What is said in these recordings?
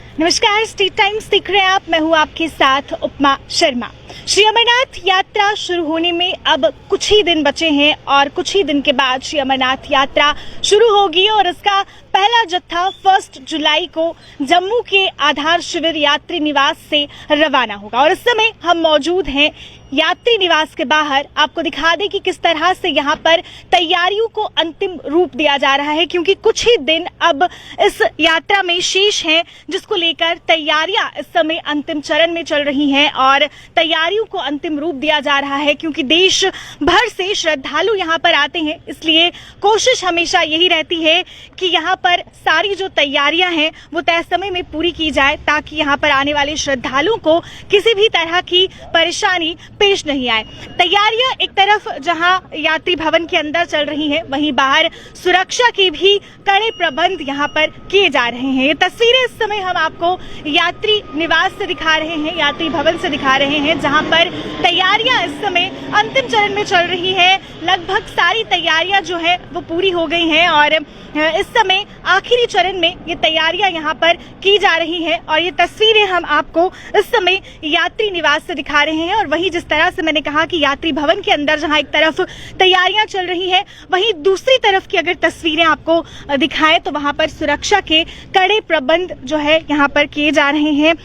नमस्कार, state times देख रहे हैं आप। मैं हूं आपके साथ उपमा शर्मा। श्री अमरनाथ यात्रा शुरू होने में अब कुछ ही दिन बचे हैं और कुछ ही दिन के बाद श्री अमरनाथ यात्रा शुरू होगी और इसका पहला जत्था 1 जुलाई को जम्मू के आधार शिविर यात्री निवास से रवाना होगा। और इस समय हम मौजूद हैं यात्री निवास के बाहर। आपको दिखा दें कि किस तरह से यहाँ पर तैयारियों को अंतिम रूप दिया जा रहा है, क्योंकि कुछ ही दिन अब इस यात्रा में शेष हैं, जिसको लेकर तैयारियां इस समय अंतिम चरण में चल रही हैं और तैयारियों को अंतिम रूप दिया जा रहा है। क्योंकि देश भर से श्रद्धालु यहाँ पर आते हैं, इसलिए कोशिश हमेशा यही रहती है कि यहाँ पर सारी जो तैयारियां हैं वो तय समय में पूरी की जाए, ताकि यहाँ पर आने वाले श्रद्धालुओं को किसी भी तरह की परेशानी पेश नहीं आए। तैयारियां एक तरफ जहां यात्री भवन के अंदर चल रही हैं, वहीं बाहर सुरक्षा के भी कड़े प्रबंध यहां पर किए जा रहे हैं। ये तस्वीरें इस समय हम आपको यात्री निवास से दिखा रहे हैं, यात्री भवन से दिखा रहे हैं, जहां पर तैयारियां इस समय अंतिम चरण में चल रही है। लगभग सारी तैयारियां जो है वो पूरी हो गई हैं और इस समय आखिरी चरण में ये तैयारियां यहाँ पर की जा रही हैं। और ये तस्वीरें हम आपको इस समय यात्री निवास से दिखा रहे हैं। और वहीं जिस तरह से मैंने कहा कि यात्री भवन के अंदर जहां एक तरफ तैयारियां चल रही हैं, वहीं दूसरी तरफ की अगर तस्वीरें आपको दिखाएं तो वहां पर सुरक्षा के कड़े प्रबंध जो है यहाँ पर किए जा रहे हैं।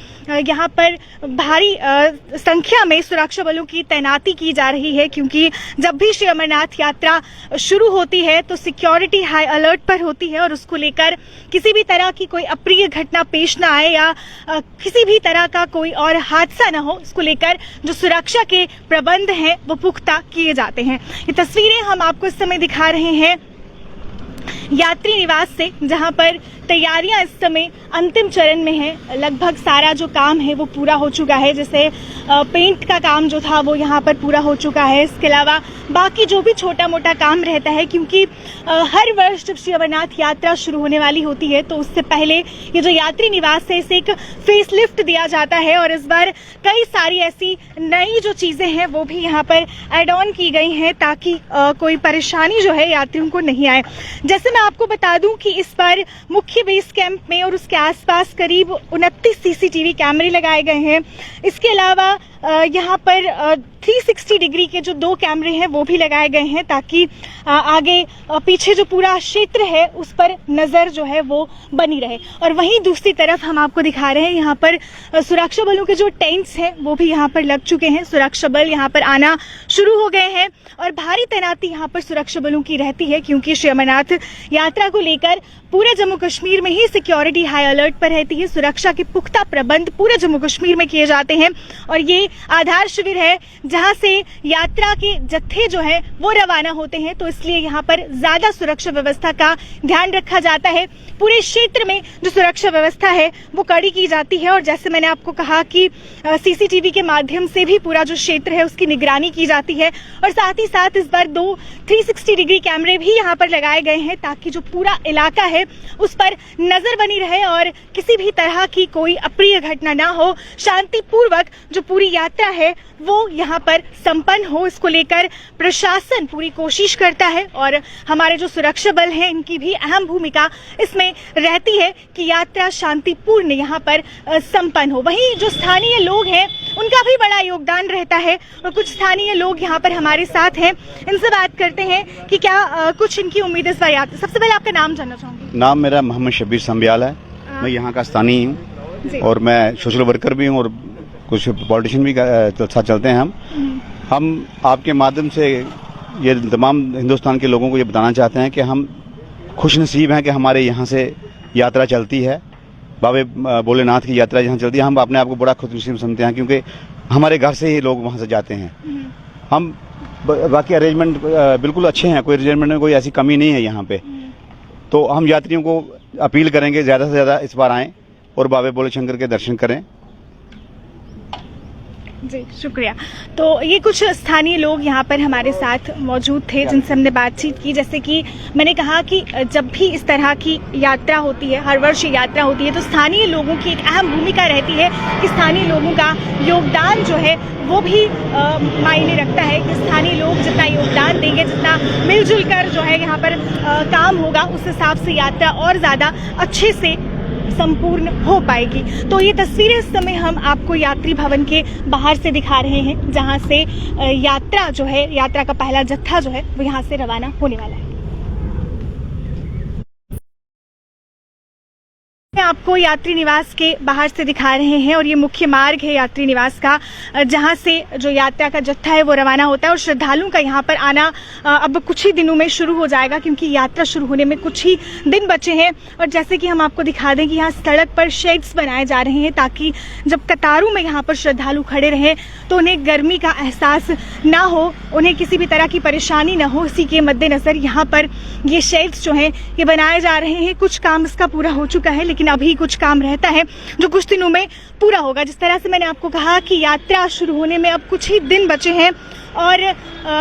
यहाँ पर भारी संख्या में सुरक्षा बलों की तैनाती की जा रही है, क्योंकि जब भी श्री अमरनाथ यात्रा शुरू होती है तो सिक्योरिटी हाई अलर्ट पर होती है और उसको लेकर किसी भी तरह की कोई अप्रिय घटना पेश ना आए या किसी भी तरह का कोई और हादसा ना हो, इसको लेकर जो सुरक्षा के प्रबंध हैं वो पुख्ता किए जाते हैं। ये तस्वीरें हम आपको इस समय दिखा रहे हैं यात्री निवास से, जहां पर तैयारियां इस समय अंतिम चरण में है। लगभग सारा जो काम है वो पूरा हो चुका है, जैसे पेंट का काम जो था वो यहाँ पर पूरा हो चुका है। इसके अलावा बाकी जो भी छोटा मोटा काम रहता है, क्योंकि हर वर्ष जब श्री अमरनाथ यात्रा शुरू होने वाली होती है तो उससे पहले ये जो यात्री निवास है इसे एक फेस लिफ्ट दिया जाता है और इस बार कई सारी ऐसी नई जो चीजें हैं वो भी यहाँ पर एड ऑन की गई हैं, ताकि कोई परेशानी जो है यात्रियों को नहीं आए। जैसे मैं आपको बता दूं कि इस बार मुख्य बेस कैंप में और उसके आसपास करीब 29 सीसीटीवी कैमरे लगाए गए हैं। इसके अलावा यहाँ पर 360 डिग्री के जो 2 कैमरे हैं वो भी लगाए गए हैं, ताकि आगे पीछे जो पूरा क्षेत्र है उस पर नजर जो है वो बनी रहे। और वहीं दूसरी तरफ हम आपको दिखा रहे हैं यहाँ पर सुरक्षा बलों के जो टेंट्स हैं वो भी यहाँ पर लग चुके हैं। सुरक्षा बल यहाँ पर आना शुरू हो गए हैं और भारी तैनाती यहाँ पर सुरक्षा बलों की रहती है, क्योंकि श्री अमरनाथ यात्रा को लेकर पूरे जम्मू कश्मीर में ही सिक्योरिटी हाई अलर्ट पर रहती है। सुरक्षा के पुख्ता प्रबंध पूरे जम्मू कश्मीर में किए जाते हैं और ये आधार शिविर है जहां से यात्रा के जत्थे जो है वो रवाना होते हैं, तो इसलिए यहाँ पर ज्यादा सुरक्षा व्यवस्था का ध्यान रखा जाता है। पूरे क्षेत्र में जो सुरक्षा व्यवस्था है वो कड़ी की जाती है और जैसे मैंने आपको कहा कि सीसीटीवी के माध्यम से भी पूरा जो क्षेत्र है उसकी निगरानी की जाती है। और साथ ही साथ इस बार 2 360 डिग्री कैमरे भी यहाँ पर लगाए गए हैं, ताकि जो पूरा इलाका है उस पर नजर बनी रहे और किसी भी तरह की कोई अप्रिय घटना ना हो। शांतिपूर्वक जो पूरी यात्रा है वो यहाँ पर संपन्न हो, इसको लेकर प्रशासन पूरी कोशिश करता है और हमारे जो सुरक्षा बल हैं इनकी भी अहम भूमिका इसमें रहती है कि यात्रा शांतिपूर्ण यहाँ पर संपन्न हो। वहीं जो स्थानीय लोग हैं उनका भी बड़ा योगदान रहता है और कुछ स्थानीय लोग यहाँ पर हमारे साथ हैं, इनसे बात करते हैं कि क्या कुछ इनकी उम्मीद इस बार यात्रा। सबसे पहले आपका नाम जानना चाहूंगी। नाम मेरा मोहम्मद शब्बीर संबियाल है। मैं यहाँ का स्थानीय हूँ और मैं सोशल वर्कर भी हूँ और कुछ पॉलिटिशियन भी साथ चलते हैं। हम आपके माध्यम से ये तमाम हिंदुस्तान के लोगों को ये बताना चाहते हैं कि हम खुश नसीब हैं कि हमारे यहाँ से यात्रा चलती है, बाबे भोलेनाथ की यात्रा यहाँ चलती है। हम अपने आप को बड़ा खुशनसीब समझते हैं, क्योंकि हमारे घर से ही लोग वहाँ से जाते हैं। हम बाकी अरेंजमेंट बिल्कुल अच्छे हैं, कोई अरेंजमेंट में कोई ऐसी कमी नहीं है यहाँ पे। तो हम यात्रियों को अपील करेंगे ज़्यादा से ज़्यादा इस बार आएँ और बाबे भोले शंकर के दर्शन करें। जी शुक्रिया। तो ये कुछ स्थानीय लोग यहाँ पर हमारे साथ मौजूद थे जिनसे हमने बातचीत की। जैसे कि मैंने कहा कि जब भी इस तरह की यात्रा होती है, हर वर्ष यात्रा होती है, तो स्थानीय लोगों की एक अहम भूमिका रहती है कि स्थानीय लोगों का योगदान जो है वो भी मायने रखता है कि स्थानीय लोग जितना योगदान देंगे, जितना मिलजुल कर जो है यहाँ पर काम होगा, उस हिसाब से यात्रा और ज़्यादा अच्छे से संपूर्ण हो पाएगी। तो ये तस्वीरें इस समय हम आपको यात्री भवन के बाहर से दिखा रहे हैं, जहां से यात्रा जो है, यात्रा का पहला जत्था जो है वो यहाँ से रवाना होने वाला है। आपको यात्री निवास के बाहर से दिखा रहे हैं और ये मुख्य मार्ग है यात्री निवास का, जहां से जो यात्रा का जत्था है वो रवाना होता है और श्रद्धालुओं का यहां पर आना अब कुछ ही दिनों में शुरू हो जाएगा, क्योंकि यात्रा शुरू होने में कुछ ही दिन बचे हैं। और जैसे कि हम आपको दिखा दें कि यहाँ सड़क पर शेड्स बनाए जा रहे हैं, ताकि जब कतारों में यहाँ पर श्रद्धालु खड़े रहें तो उन्हें गर्मी का एहसास ना हो, उन्हें किसी भी तरह की परेशानी ना हो। इसी के मद्देनजर यहाँ पर ये शेड्स जो हैं ये बनाए जा रहे हैं। कुछ काम इसका पूरा हो चुका है, लेकिन अभी कुछ काम रहता है जो कुछ दिनों में पूरा होगा। जिस तरह से मैंने आपको कहा कि यात्रा शुरू होने में अब कुछ ही दिन बचे हैं और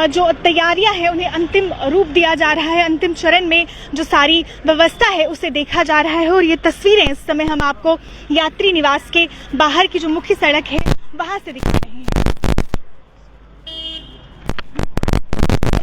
जो तैयारियां हैं उन्हें अंतिम रूप दिया जा रहा है। अंतिम चरण में जो सारी व्यवस्था है उसे देखा जा रहा है और ये तस्वीरें इस समय हम आपको यात्री निवास के बाहर की जो मुख्य सड़क है वहां से दिखा रहे हैं।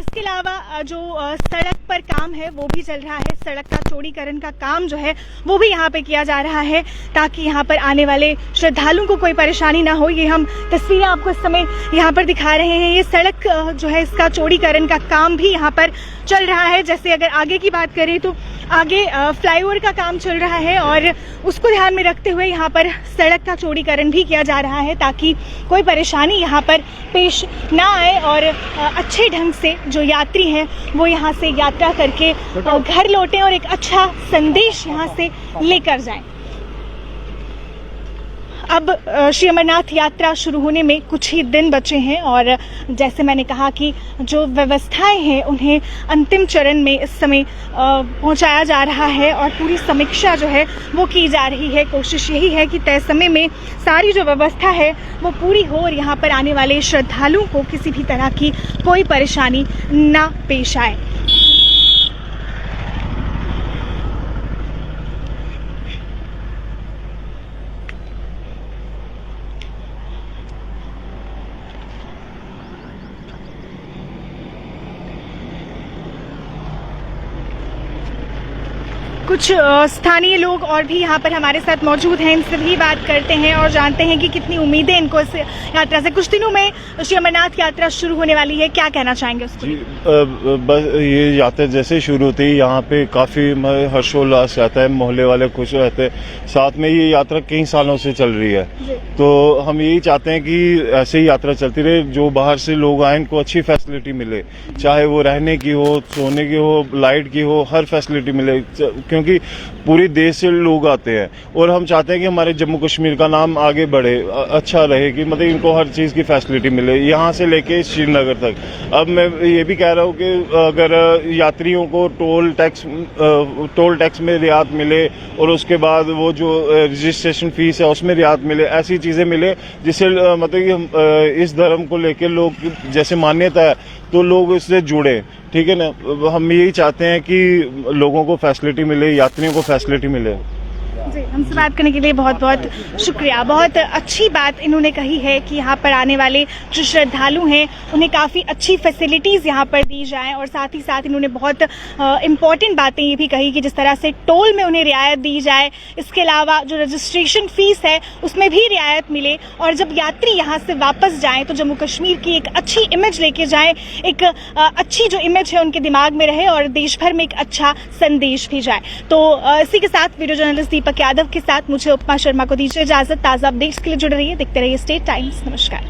इसके अलावा जो सड़क पर काम है वो भी चल रहा है। सड़क का चौड़ीकरण का काम जो है वो भी यहाँ पे किया जा रहा है, ताकि यहाँ पर आने वाले श्रद्धालुओं को कोई परेशानी ना हो। ये हम तस्वीरें आपको इस समय यहाँ पर दिखा रहे हैं। ये सड़क जो है इसका चौड़ीकरण का काम भी यहाँ पर चल रहा है। जैसे अगर आगे की बात करें तो आगे फ्लाईओवर का काम चल रहा है और उसको ध्यान में रखते हुए यहाँ पर सड़क का चौड़ीकरण भी किया जा रहा है, ताकि कोई परेशानी यहाँ पर पेश ना आए और अच्छे ढंग से जो यात्री हैं वो यहाँ से यात्रा करके घर लौटें और एक अच्छा संदेश यहाँ से लेकर जाएं। अब श्री अमरनाथ यात्रा शुरू होने में कुछ ही दिन बचे हैं और जैसे मैंने कहा कि जो व्यवस्थाएं हैं उन्हें अंतिम चरण में इस समय पहुंचाया जा रहा है और पूरी समीक्षा जो है वो की जा रही है। कोशिश यही है कि तय समय में सारी जो व्यवस्था है वो पूरी हो और यहाँ पर आने वाले श्रद्धालुओं को किसी भी तरह की कोई परेशानी ना पेश आए। कुछ स्थानीय लोग और भी यहाँ पर हमारे साथ मौजूद हैं, इनसे भी बात करते हैं और जानते हैं कि कितनी उम्मीदें इनको इस यात्रा से। कुछ दिनों में श्री अमरनाथ यात्रा शुरू होने वाली है, क्या कहना चाहेंगे उसको? जी, बस ये यात्रा जैसे शुरू होती है यहाँ पे काफ़ी हर्षोल्लास रहता है, मोहल्ले वाले खुश रहते हैं। साथ में ये यात्रा कई सालों से चल रही है, तो हम यही चाहते हैं कि ऐसे ही यात्रा चलती रहे। जो बाहर से लोग आए उनको अच्छी फैसिलिटी मिले, चाहे वो रहने की हो, सोने की हो, लाइट की हो, हर फैसिलिटी मिले, क्योंकि पूरी देश से लोग आते हैं और हम चाहते हैं कि हमारे जम्मू कश्मीर का नाम आगे बढ़े, अच्छा रहे, कि मतलब इनको हर चीज़ की फैसिलिटी मिले यहाँ से लेके श्रीनगर तक। अब मैं ये भी कह रहा हूँ कि अगर यात्रियों को टोल टैक्स में रियायत मिले और उसके बाद वो जो रजिस्ट्रेशन फीस है उसमें रियायत मिले, ऐसी चीज़ें मिले जिससे मतलब कि इस धर्म को लेके लोग जैसे मान्यता है तो लोग इससे जुड़े, ठीक है ना। हम यही चाहते हैं कि लोगों को फैसिलिटी मिले, यात्रियों को फैसिलिटी मिले। जी, हमसे बात करने के लिए बहुत बहुत शुक्रिया। बहुत अच्छी बात इन्होंने कही है कि यहाँ पर आने वाले जो श्रद्धालु हैं उन्हें काफ़ी अच्छी फैसिलिटीज़ यहाँ पर दी जाएं और साथ ही साथ इन्होंने बहुत इम्पॉर्टेंट बातें ये भी कही कि जिस तरह से टोल में उन्हें रियायत दी जाए, इसके अलावा जो रजिस्ट्रेशन फीस है उसमें भी रियायत मिले और जब यात्री यहाँ से वापस जाएँ तो जम्मू कश्मीर की एक अच्छी इमेज लेके जाएँ, एक अच्छी जो इमेज है उनके दिमाग में रहे और देश भर में एक अच्छा संदेश भी जाए। तो इसी के साथ वीडियो जर्नलिस्ट दीपक यादव के साथ मुझे उपमा शर्मा को दीजिए इजाजत। ताज़ा अपडेट्स के लिए जुड़े रहिए, देखते रहिए स्टेट टाइम्स। नमस्कार।